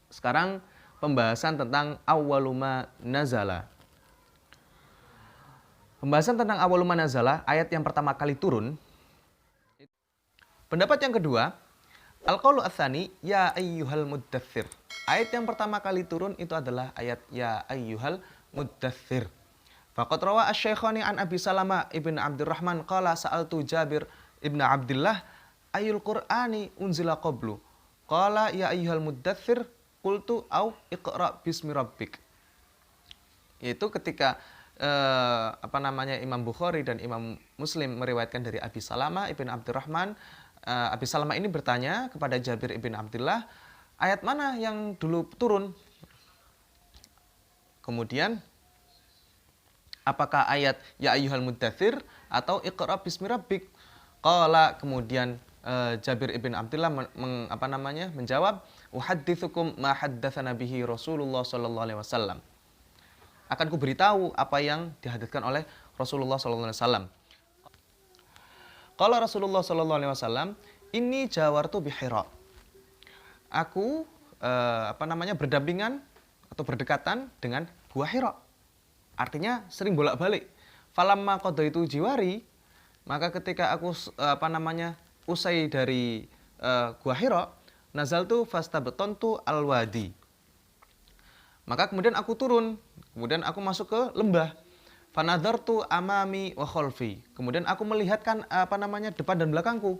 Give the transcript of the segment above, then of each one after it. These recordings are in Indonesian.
Sekarang pembahasan tentang awwaluma nazala. Pembahasan tentang awwaluma nazala, ayat yang pertama kali turun. Pendapat yang kedua, al-qaulu ats-tsani ya ayyuhal muddatsir. Ayat yang pertama kali turun itu adalah ayat ya ayyuhal muddatsir. Faqad rawa asy-syaikhani an Abi Salamah ibn Abdurrahman qala sa'altu Jabir ibn Abdullah ayul Qur'ani unzila qablu. Qala ya ayyuhal muddatsir qultu au iqra bismi rabbik. Yaitu ketika Imam Bukhari dan Imam Muslim meriwayatkan dari Abi Salamah ibn Abdurrahman. Abi Salamah ini bertanya kepada Jabir ibn Abdullah, ayat mana yang dulu turun? Kemudian apakah ayat ya ayyuhal muddatsir atau iqra bismi rabbik? Qala, kemudian Jabir ibn Abdullah menjawab, uhadditsukum ma haddatsana bihi Rasulullah sallallahu alaihi wasallam. Akan kuberitahu apa yang dihaditskan oleh Rasulullah sallallahu alaihi wasallam. Qala Rasulullah sallallahu alaihi wasallam, inni jawartu bi Hira. Aku berdampingan atau berdekatan dengan Gua Hira. Artinya sering bolak-balik. Falamma qadaitu jiwari, maka ketika aku usai dari Gua Hira, nazaltu fastabtantu al-wadi. Maka kemudian aku turun, kemudian aku masuk ke lembah. Fanadhartu amami wa khalfi. Kemudian aku melihatkan depan dan belakangku.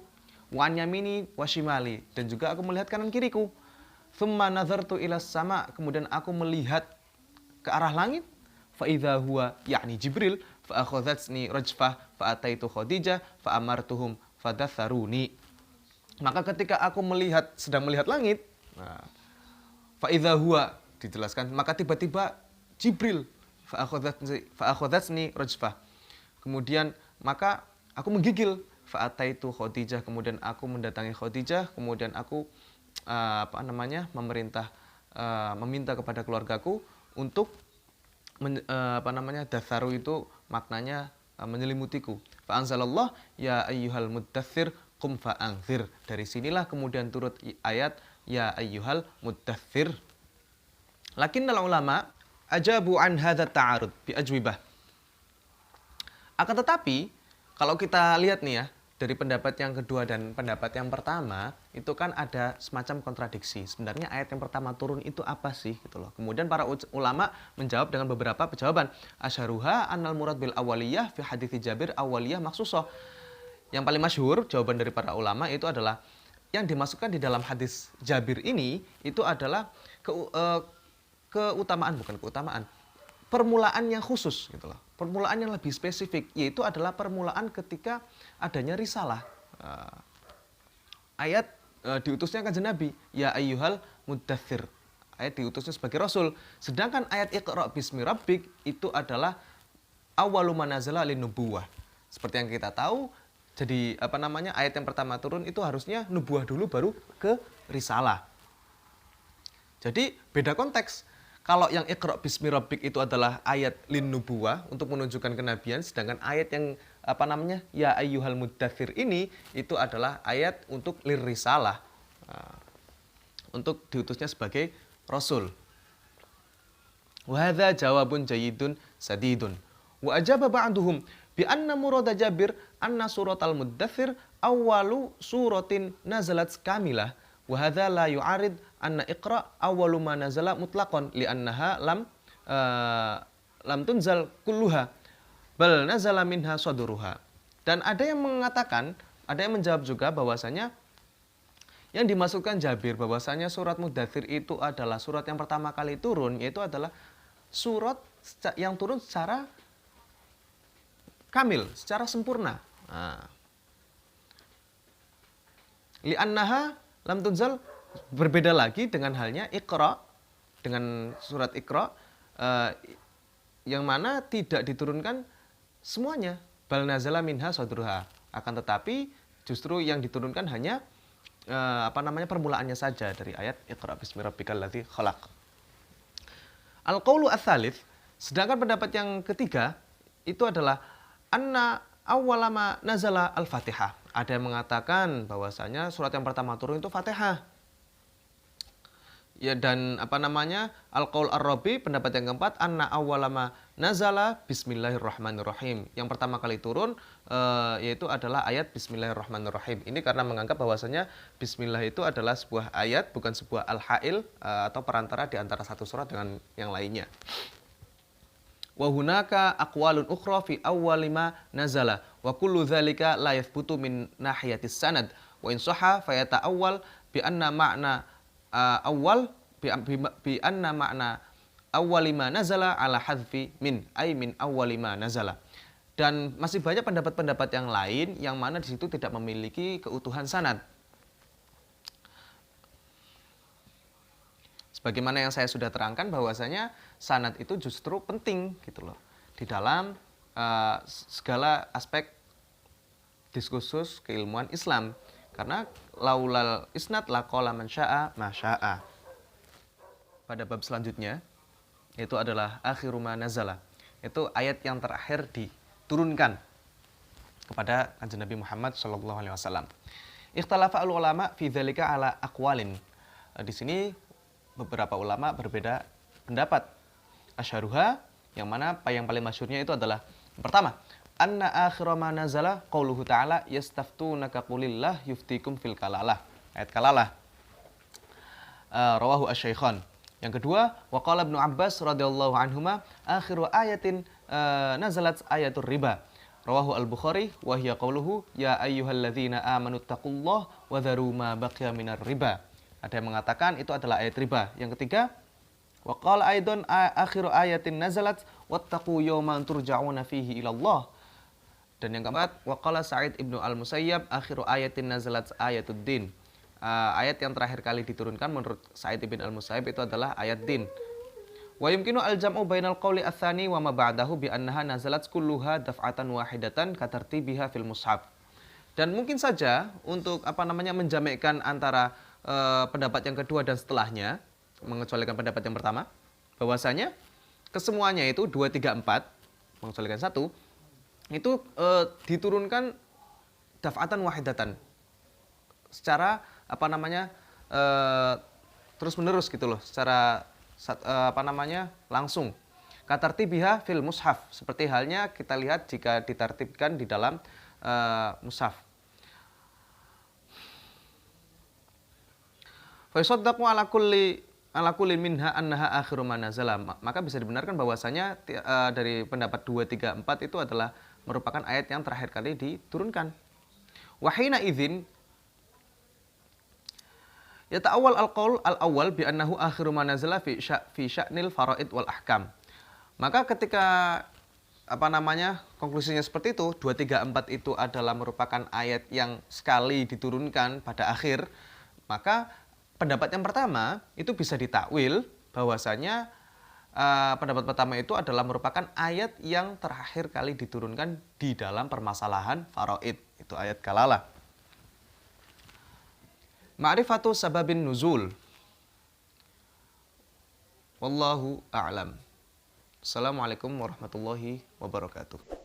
Wa an yamini wa shimali, dan juga aku melihat kanan kiriku. Tsumma nadhartu ila sama, kemudian aku melihat ke arah langit. Fa idza huwa yakni Jibril fa akhadhatsni rajfah fa ataitu Khadijah fa amartuhum fadatharuni. Maka ketika aku sedang melihat langit, fa idza huwa dijelaskan, maka tiba-tiba Jibril fa akhadhatsni rajfah. Kemudian maka aku menggigil, fa ataitu Khadijah, kemudian aku mendatangi Khadijah, kemudian aku meminta kepada keluargaku untuk datharu itu maknanya menyelimutiku. Fa anzalallah ya ayyuhal muddatsir qum fa anzir. Dari sinilah kemudian turut ayat ya ayyuhal muddatsir. Lakinnal ulama ajabu an hadza ta'arud bi ajwibah. Akan tetapi kalau kita lihat nih ya, dari pendapat yang kedua dan pendapat yang pertama, itu kan ada semacam kontradiksi. Sebenarnya ayat yang pertama turun itu apa sih gitu loh. Kemudian para ulama menjawab dengan beberapa jawaban. Asyaruha annal murad bil awaliyah fi hadithi Jabir awaliyah maksusoh. Yang paling masyhur jawaban dari para ulama itu adalah yang dimasukkan di dalam hadis Jabir ini itu adalah permulaan yang khusus gitu loh. Permulaan yang lebih spesifik, yaitu adalah permulaan ketika adanya risalah. Ayat diutusnya kanjeng Nabi, ya ayyuhal muddatsir. Ayat diutusnya sebagai rasul. Sedangkan ayat iqra bismi rabbik itu adalah awwaluma nazala linubuwah. Seperti yang kita tahu, jadi ayat yang pertama turun itu harusnya nubuah dulu baru ke risalah. Jadi beda konteks. Kalau yang iqra bismi rabbik itu adalah ayat lin nubuwah untuk menunjukkan kenabian, sedangkan ayat yang ya ayyuhal muddatsir ini itu adalah ayat untuk lirrisalah, untuk diutusnya sebagai rasul. Wa hadza jawabun jayyidun sadidun. Wa ajaba ba'duhum bi anna murada Jabir anna suratal muddatsir awwalu suratin nazalat kamilah. Wa hadza la yu'arid anna iqra awwalu ma nazala mutlaqan li annaha lam tunzal kulluha bal nazala minha sadruha. Dan ada yang mengatakan, ada yang menjawab juga bahwasanya yang dimasukkan Jabir bahwasanya surat Muddatsir itu adalah surat yang pertama kali turun, yaitu adalah surat yang turun secara kamil, secara sempurna. Li annaha lam tunzal, berbeda lagi dengan halnya Iqra, dengan surat Iqra yang mana tidak diturunkan semuanya, bal nazala minha sadruha. Akan tetapi justru yang diturunkan hanya permulaannya saja dari ayat Iqra bismi rabbikal ladzi khalaq. Al-qaulu ats-tsalits, sedangkan pendapat yang ketiga itu adalah anna awwalama nazala al-Fatihah. Ada yang mengatakan bahwasanya surat yang pertama turun itu Fatihah. Ya, dan apa namanya, al-qaul ar-rabi, pendapat yang keempat, anna awwalama nazala bismillahirrahmanirrahim. Yang pertama kali turun yaitu adalah ayat bismillahirrahmanirrahim. Ini karena menganggap bahwasanya bismillah itu adalah sebuah ayat, bukan sebuah al-ha'il atau perantara di antara satu surat dengan yang lainnya. Wa hunaka aqwalun ukhra fi awwalima nazala wa kullu dzalika la yathbutu min nahiyatis sanad wa in sahha fayata'awwal bi anna ma'na awal bi anna makna awalima nazala ala hadfi min ay min awalima nazala. Dan masih banyak pendapat-pendapat yang lain yang mana di situ tidak memiliki keutuhan sanad. Sebagaimana yang saya sudah terangkan bahwasanya sanad itu justru penting gitu loh di dalam segala aspek diskursus keilmuan Islam. Karena laulal isnad laqala man syaa ma syaa. Pada bab selanjutnya itu adalah akhiru ma nazala. Itu ayat yang terakhir diturunkan kepada Kanjeng Nabi Muhammad sallallahu alaihi wasallam. Ikhtalafa al ulama fi dzalika ala aqwalin. Di sini beberapa ulama berbeda pendapat. Asyharuha, yang mana yang paling masyhurnya itu adalah yang pertama, anna akhira ma nazala qauluhu ta'ala yastaftunaka qulillah yuftikum fil kalalah. Ayat kalalah. Rawahu asy-syaikhan. Yang kedua, wa qala Ibnu Abbas radhiyallahu anhuma akhiru ayatin nazalat ayatur riba. Rawahu al-Bukhari wa hiya qauluhu ya ayyuhalladzina amanu taqullaha wa dharu ma baqiya minar riba. Ada yang mengatakan itu adalah ayat riba. Yang ketiga, wa qala aidan akhiru ayatin nazalat wattaqu yawman turja'una fihi ila Allah. Dan yang keempat, waqala Sa'id ibnu al-Musayyab akhiru ayatin nazalat ayatuddin. Ayat yang terakhir kali diturunkan menurut Sa'id ibn al-Musayyab itu adalah ayat din. Wa yumkinu al-jam'u bainal qawli ats-tsani wa ma ba'dahu bi annaha nazalat kulluha daf'atan wahidatan katartibiha fil mushaf. Dan mungkin saja untuk menjamakkan antara pendapat yang kedua dan setelahnya, mengecualikan pendapat yang pertama, bahwasanya kesemuanya itu 2, 3, 4, mengecualikan satu, itu diturunkan daf'atan wahidatan secara terus menerus gitu loh, secara langsung. Katartibiha fil mushaf, seperti halnya kita lihat jika ditartibkan di dalam mushaf. Fa yusaddaqu ala kulli minha annaha akhiru ma nazala. Maka bisa dibenarkan bahwasanya dari pendapat 2, 3, 4 itu adalah merupakan ayat yang terakhir kali diturunkan. Wahina idzin yata'awwal al-qaul al-awwal bi annahu akhiru ma nazala fi sya'nil faraid wal ahkam. Maka ketika konklusinya seperti itu, 2, 3, 4 itu adalah merupakan ayat yang sekali diturunkan pada akhir, maka pendapat yang pertama itu bisa ditakwil bahwasanya pendapat pertama itu adalah merupakan ayat yang terakhir kali diturunkan di dalam permasalahan faraid, itu ayat kalalah. Ma'rifatu sababin nuzul. Wallahu a'lam. Assalamualaikum warahmatullahi wabarakatuh.